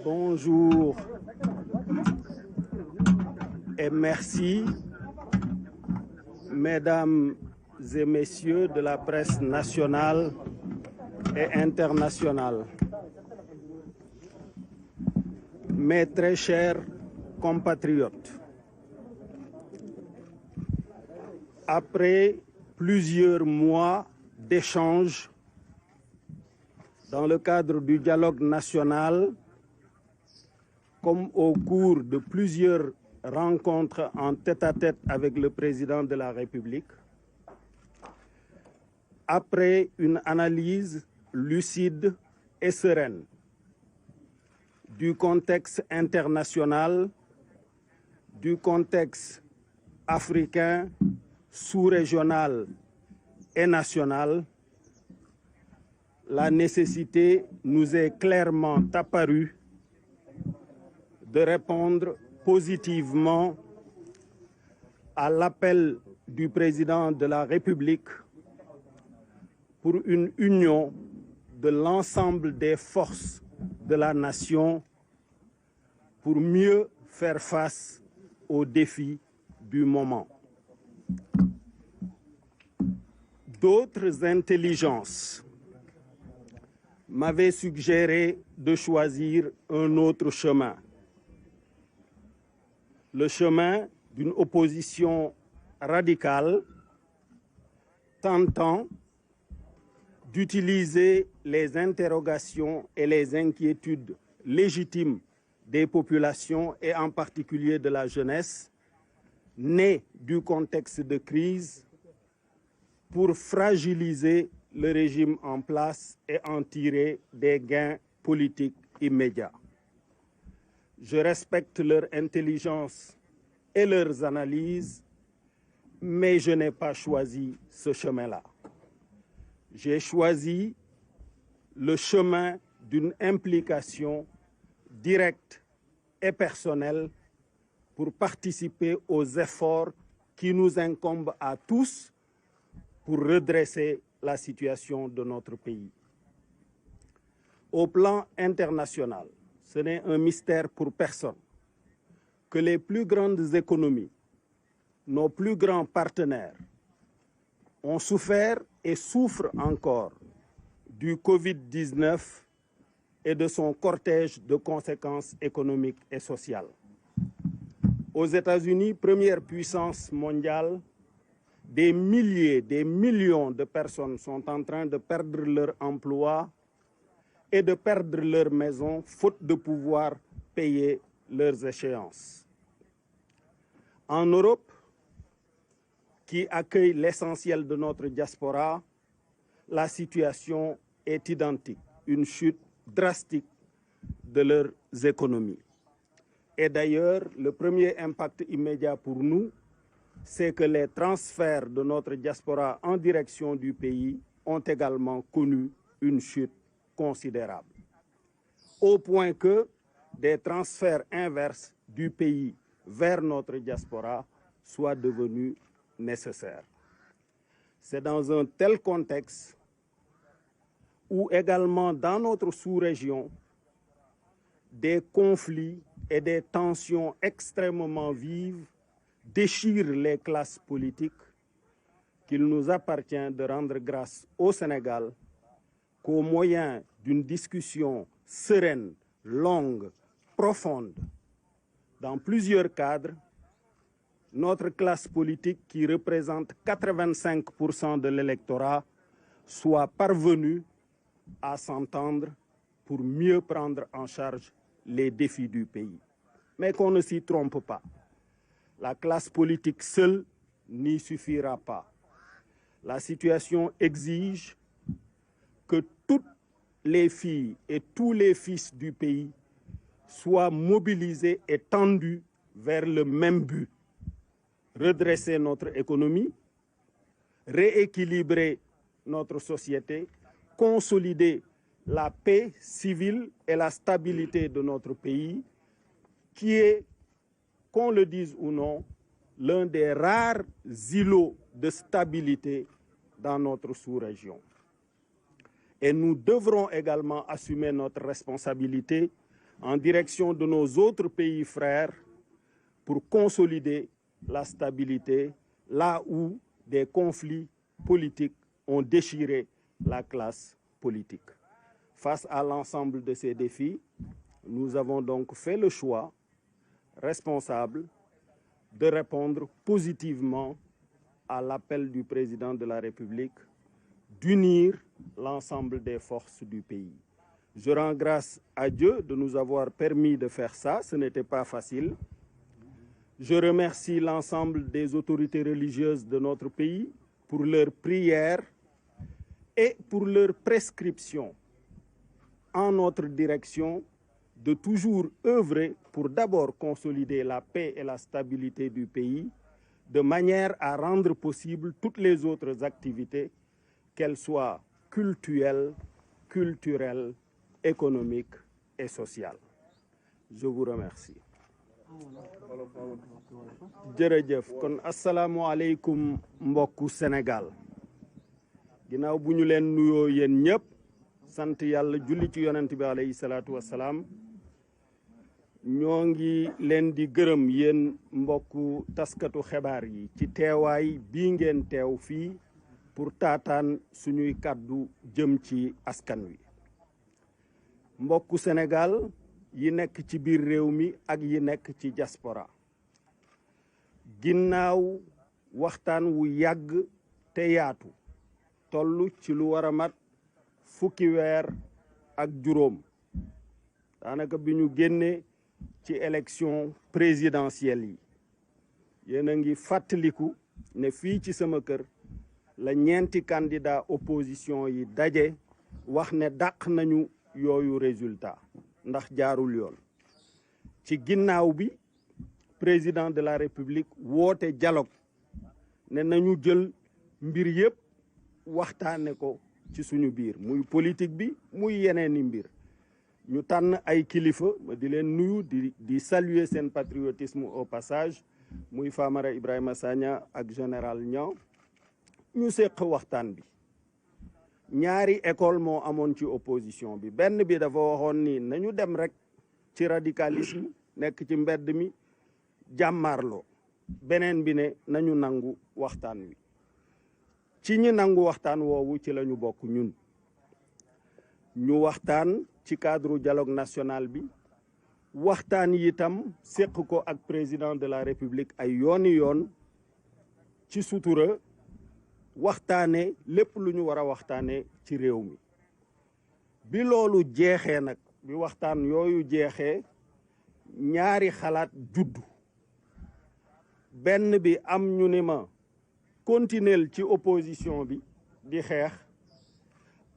Bonjour et merci, mesdames et messieurs de la presse nationale et internationale. Mes très chers compatriotes, après plusieurs mois d'échanges dans le cadre du dialogue national, comme au cours de plusieurs rencontres en tête-à-tête avec le président de la République, après une analyse lucide et sereine du contexte international, du contexte africain, sous-régional et national, la nécessité nous est clairement apparue de répondre positivement à l'appel du président de la République pour une union de l'ensemble des forces de la nation pour mieux faire face aux défis du moment. D'autres intelligences m'avaient suggéré de choisir un autre chemin, le chemin d'une opposition radicale tentant d'utiliser les interrogations et les inquiétudes légitimes des populations et en particulier de la jeunesse, nées du contexte de crise, pour fragiliser le régime en place et en tirer des gains politiques immédiats. Je respecte leur intelligence et leurs analyses, mais je n'ai pas choisi ce chemin-là. J'ai choisi le chemin d'une implication directe et personnelle pour participer aux efforts qui nous incombent à tous pour redresser la situation de notre pays. Au plan international, ce n'est un mystère pour personne que les plus grandes économies, nos plus grands partenaires, ont souffert et souffrent encore du Covid-19 et de son cortège de conséquences économiques et sociales. Aux États-Unis, première puissance mondiale, des milliers, des millions de personnes sont en train de perdre leur emploi et de perdre leur maison, faute de pouvoir payer leurs échéances. En Europe, qui accueille l'essentiel de notre diaspora, la situation est identique, une chute drastique de leurs économies. Et d'ailleurs, le premier impact immédiat pour nous, c'est que les transferts de notre diaspora en direction du pays ont également connu une chute considérable. Au point que des transferts inverses du pays vers notre diaspora soient devenus nécessaires. C'est dans un tel contexte où également dans notre sous-région, des conflits et des tensions extrêmement vives déchirent les classes politiques qu'il nous appartient de rendre grâce au Sénégal qu'au moyen d'une discussion sereine, longue, profonde, dans plusieurs cadres, notre classe politique qui représente 85% de l'électorat soit parvenue à s'entendre pour mieux prendre en charge les défis du pays. Mais qu'on ne s'y trompe pas. La classe politique seule n'y suffira pas. La situation exige que toutes les filles et tous les fils du pays soient mobilisés et tendus vers le même but. Redresser notre économie, rééquilibrer notre société, consolider la paix civile et la stabilité de notre pays, qui est, qu'on le dise ou non, l'un des rares îlots de stabilité dans notre sous-région. Et nous devrons également assumer notre responsabilité en direction de nos autres pays frères pour consolider la stabilité là où des conflits politiques ont déchiré la classe politique. Face à l'ensemble de ces défis, nous avons donc fait le choix responsable de répondre positivement à l'appel du président de la République d'unir l'ensemble des forces du pays. Je rends grâce à Dieu de nous avoir permis de faire ça, ce n'était pas facile. Je remercie l'ensemble des autorités religieuses de notre pays pour leurs prières et pour leur prescription en notre direction de toujours œuvrer pour d'abord consolider la paix et la stabilité du pays, de manière à rendre possible toutes les autres activités, qu'elles soient cultuelles, économiques et sociales. Je vous remercie. jërëjëf kon asalaamualeykum mbokku Sénégal ginnaaw bu ñu leen nuyoo yéen ñëpp sant yàlla julli ci yonent bi alayhi salaatu wassalaam ñoo ngi leen di gërëm yéen mbokku taskatu xibaar yi ci teewaay bii ngeen teew fii pour taataan suñuy kàddu jëm ci askan wi mbokku Sénégal yi nekk ci biir réew mi ak yi nekk ci diaspora ginnaaw waxtaan wu yàgg te yaatu tollu ci lu war a mat fukki weer ak juróom daanaka bi ñu génnee ci élection présidentielle yi yéen a ngi fàttaliku ne fii ci sama kër la ñeenti candidat opposition yi daje wax ne dàq nañu yooyu résultat ndax jaarul yoon ci ginnaaw bi président de la république woote dialogue ne nañu jël mbir yépp waxtaane ko ci suñu biir muy politique bi muy yeneeni mbir ñu tànn ay kilifa ma di leen nuyu di saluer seen patriotisme au passage muy Famara Ibrahima Sagna ak général Niang ñu séq waxtaan bi ñaari école moo amoon ci opposition bi benn bi dafa waxoon ni nañu dem rek ci radicalisme nekk ci mbedd mi jàmmaarloo beneen bi ne nañu nangu waxtaan wi ci ñi nangu waxtaan woowu ci lañu bokk ñun ñu waxtaan ci cadre dialogue national bi waxtaan yitam séq ko ak président de la république ay yooni yoon ci sutura waxtaane lépp lu ñu war a waxtaane ci réew mi bi loolu jeexee nag bi waxtaan yooyu jeexee ñaari xalaat juddu benn bi am ñu ni ma continuer ci opposition bi di xeex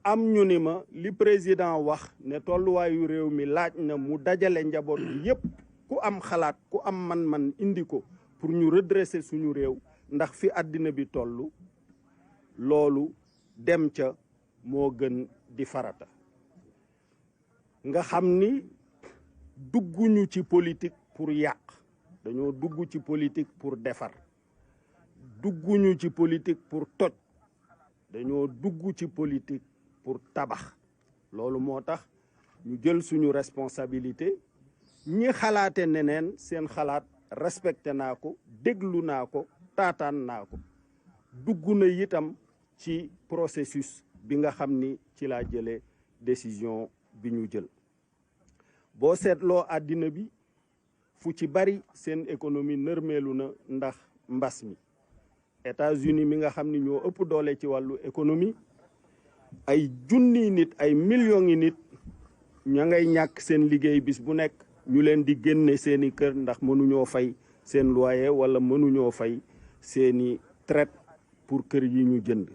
am ñu ni ma li président wax ne tolluwaayu réew mi laaj na mu dajale njaboot bi yépp ku am xalaat ku am man-man indi ko pour ñu redresser suñu réew ndax fi àddina bi tollu loolu dem ca moo gën di farata nga xam ni dugguñu ci politique pour yàq dañoo dugg ci politique pour defar dugguñu ci politique pour toj dañoo dugg ci politique pour tabax loolu moo tax ñu jël suñu responsabilité ñi xalaate neneen seen xalaat respecté naa ko déglu naa ko taataan naa ko dugg na itam ci processus bi nga xam ni ci laa jëlee décision bi ñu jël boo seetloo àddina bi fu ci bari seen économie nërmeelu na ndax mbas mi États-Unis mi nga xam ni ñoo ëpp doole ci wàllu économie ay junni nit ay millions yi nit ña ngay ñàkk seen liggéey bis bu nekk ñu leen di génne seeni kër ndax mënuñoo fay seen loyer wala mënuñoo fay seeni traite pour kër yi ñu jënd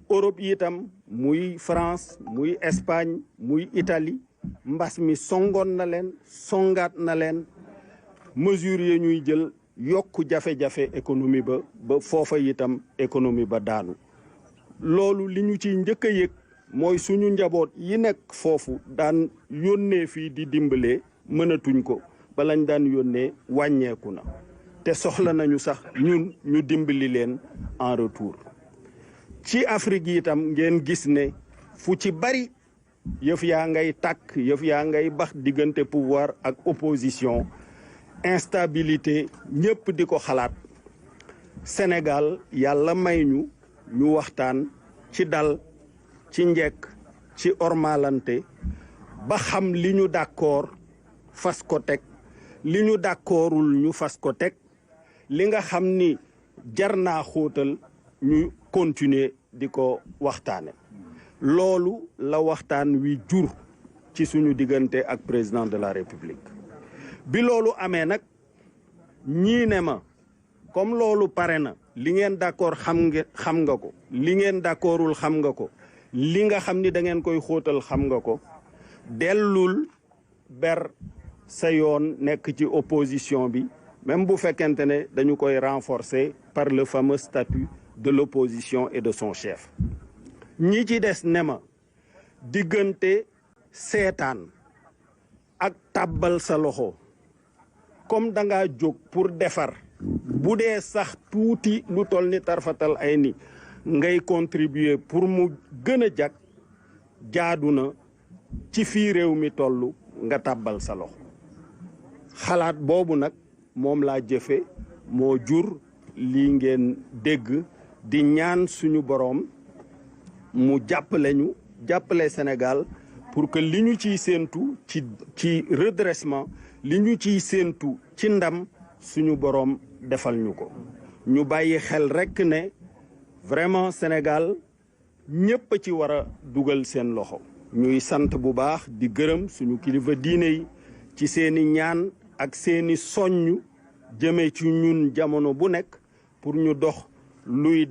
Europe itam muy France muy Espagne muy Italie mbas mi songoon na leen songaat na leen mesures yi ñuy jël yokk jafe-jafe économie ba foofa itam économie ba daanu loolu li ñu ci njëkk a yëg mooy suñu njaboot yi nekk foofu daan yónnee fii di dimbalee mënatuñ ko ba lañ daan yónnee wàññeeku na te soxla nañu sax ñun ñu dimbali leen en retour ci Afrique itam ngeen gis ne fu ci bari yëf yaa ngay tàkk yëf yaa ngay bax diggante pouvoir ak opposition instabilité ñëpp di ko xalaat Sénégal yàlla may ñu waxtaan ci dal ci njekk ci ormalante ba xam li ñu d'accord fas ko teg li ñu d'accordul ñu fas ko teg li nga xam ni jar naa xóotal ñu continuer di ko waxtaane loolu la waxtaan wi jur ci suñu diggante ak président de la République bi loolu amee nag ñii ne ma comme loolu pare na li ngeen d'accord xam nga ko li ngeen d'accordul xam nga ko li nga xam ni da ngeen koy xóotal xam nga ko dellul ber sa yoon nekk ci opposition bi même bu fekkente ne dañu koy renforcer par le fameux statut de l'opposition et de son chef ñi ci des ne ma diggante seetaan ak tàbbal sa loxo comme da ngaa jóg pour defar bu dee sax tuuti lu toll ni tarfatal ay ni ngay contribuer pour mu gën a jag jaadu na ci fii réew mi toll nga tàbbal sa loxo xalaat boobu nag moom laa jëfe moo jur lii ngeen dégg di ñaan suñu boroom mu jàppale Sénégal pour que li ñu ciy séentu ci redressement li ñu ciy séentu ci ndam suñu boroom defal ñu ko ñu bàyyi xel rekk ne vraiment Sénégal ñépp a ci war a dugal seen loxo ñuy sant bu baax di gërëm suñu kilifa diine yi ci seeni ñaan ak seeni soññ jëme ci ñun jamono bu nekk pour ñu dox luy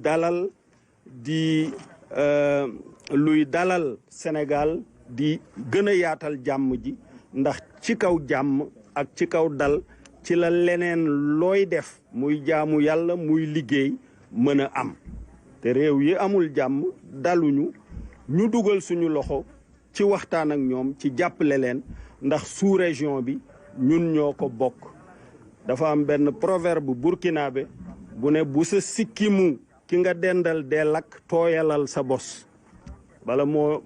dalal Sénégal di gën a yaatal jàmm ji ndax ci kaw jàmm ak ci kaw dal ci la leneen looy def muy jaamu yàlla muy liggéey mën a am te réew yi amul jàmm daluñu ñu dugal suñu loxo ci waxtaan ak ñoom ci jàppale leen ndax sous-région bi ñun ñoo ko bokk dafa am benn proverbe burkinabé bu ne bu sa sikkimu ki nga dendal dee lakk tooyalal sa bos bala moo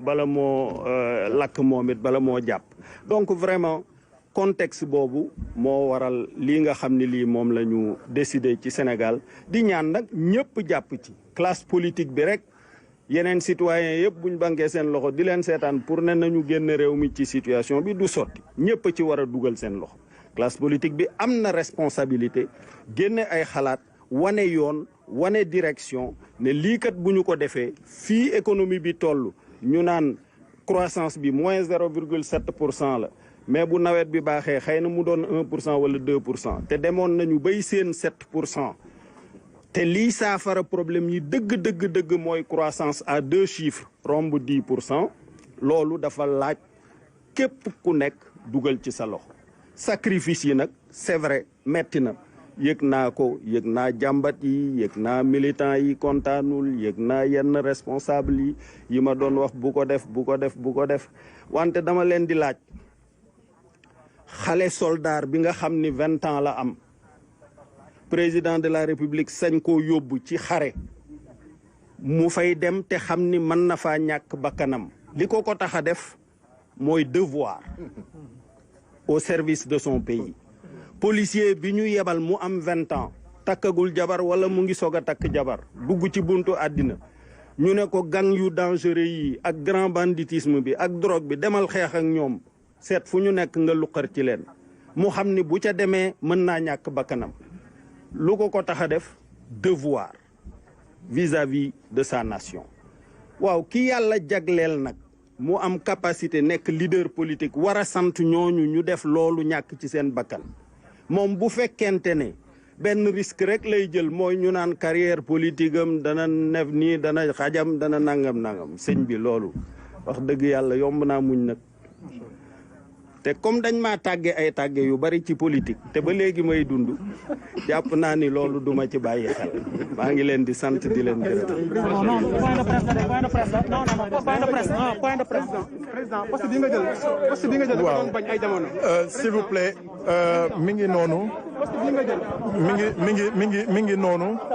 lakk moom it bala moo jàpp donc vraiment contexte boobu moo waral lii nga xam ne lii moom la ñu décidé ci Sénégal di ñaan nag ñëpp jàpp ci classe politique bi rek yeneen citoyens yëpp buñ bankee seen loxo di leen seetaan pour ne nañu génn réew mi ci situation bi du sotti ñëpp ci war a dugal seen loxo classe politique bi am na responsabilité génne ay xalaat wane yoon wane direction ne lii kat bu ñu ko defee fii économie bi toll ñu naan croissance bi moins 0,7% la mais bu nawet bi baaxee xëy na mu doon 1% wala 2% te demoon nañu bay seen 7% te lii saafara problème yi dëgg mooy croissance à 2 chiffres romb 10% loolu dafa laaj képp ku nekk dugal ci sa loxo sacrifice yi nag c'est vrai metti na yëg naa ko yëg naa jàmbat yi yëg naa militant yi kontaanul yëg naa yenn responsable yi ma doon wax bu ko def wante dama leen di laaj xale soldat bi nga xam ni 20 ans la am président de la république sañ koo yóbbu ci xare mu fay dem te xam ni mën na faa ñàkk bakkanam li ko tax a def mooy devoir au service de son pays policier bi ñu yebal mu am 20 ans takkagul jabar wala mu ngi soog a takk jabar dugg ci buntu àddina ñu ne ko gang yu dangereux yi ak grand banditisme bi ak drogue bi demal xeex ak ñoom seet fu ñu nekk nga luqar ci leen mu xam ni bu ca demee mën naa ñàkk bakkanam lu ko tax a def devoir vis-à-vis de sa nation waaw ki yàlla jagleel nag mu am capacité nekk leader politique war a sant ñooñu ñu def loolu ñàkk ci seen bakkan moom bu fekkente ne benn risque rek lay jël mooy ñu naan carrière politique am dana nef nii dana xajam dana nangam sëñ bi loolu wax dëgg yàlla yomb naa muñ nag te comme dañ maa tàgge ay tàgge yu bari ci politique te ba léegi may dund jàpp naa ni loolu duma ci bàyyi xel maa ngi leen di sant di leen gërëm. point de presse président poste bi nga jël dafa doon bañ ay jamono. s'il vous plaît mi ngi noonu. poste bi nga jël mi ngi noonu.